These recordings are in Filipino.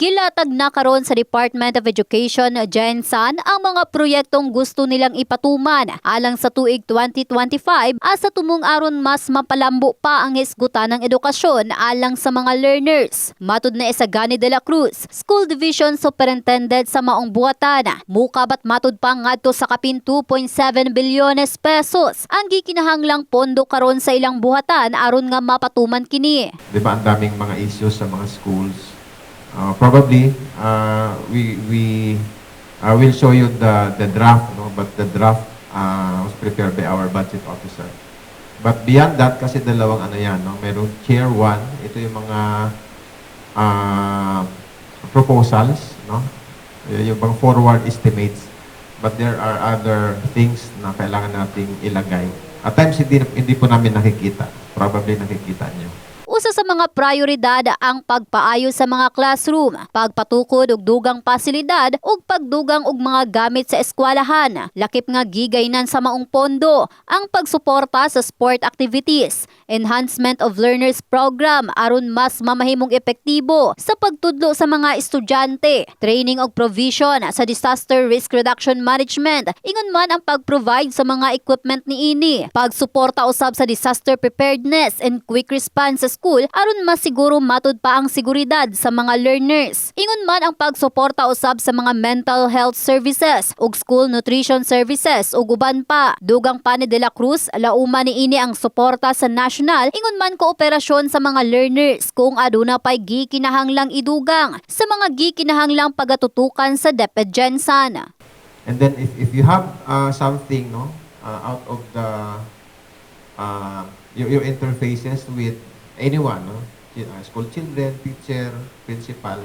Gilatag na karon sa Department of Education Gensan ang mga proyektong gusto nilang ipatuman alang sa tuig 2025 asa tumong aron mas mapalambo pa ang hisgutan ng edukasyon alang sa mga learners. Matud na Isagani de la Cruz, School Division Superintendent sa maong buhatan, mukabat matud pa ngadto sa kapin 2.7 bilyones pesos ang gikinahanglang pondo karon sa ilang buhatan aron nga mapatuman kini. Diba ang daming mga issues sa mga schools. Probably we will show you the draft, no? But the draft was prepared by our budget officer. But beyond that, kasi dalawang ano yan, no? Merong Tier 1, ito yung mga proposals, no? Yung bang forward estimates. But there are other things na kailangan nating ilagay. At times hindi po namin nakikita. Probably nakikita nyo. Usa sa mga prioridad ang pagpaayo sa mga classroom, pagpatukod og dugang pasilidad ug pagdugang og mga gamit sa eskwelahan. Lakip nga gigaynan sa maong pondo ang pagsuporta sa sport activities, enhancement of learners program aron mas mamahimong epektibo sa pagtudlo sa mga estudyante, training og provision sa disaster risk reduction management, ingon man ang pag-provide sa mga equipment niini, pagsuporta usab sa disaster preparedness and quick response sa school aron masiguro matud pa ang seguridad sa mga learners. Ingon man ang pagsuporta usab sa mga mental health services ug school nutrition services ug uban pa. Dugang pa ni De La Cruz, lauma niini ang suporta sa national ingon man kooperasyon sa mga learners kung aduna pay gikinahanglang idugang sa mga gikinahanglang pagatutukan sa DepEd Gensan. And then if you have something, no, out of the your interfaces with anyone, no? School children, teacher, principal,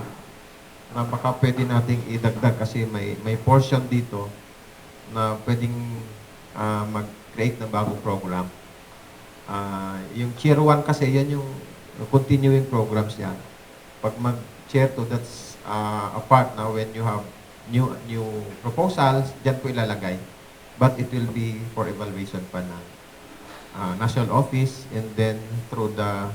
na baka pwede nating idagdag kasi may portion dito na pwedeng mag-create ng bagong program. Yung Tier 1 kasi, yan yung continuing programs yan. Pag mag-Tier 2, that's a part now when you have new proposals, dyan po ilalagay. But it will be for evaluation pa na national office and then through the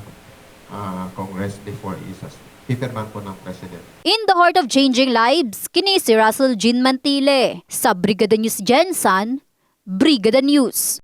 Congress before isas. Pipirman po ng President. In the heart of changing lives, kini si Russell Jean Mantile sa Brigada News Gensan, Brigada News.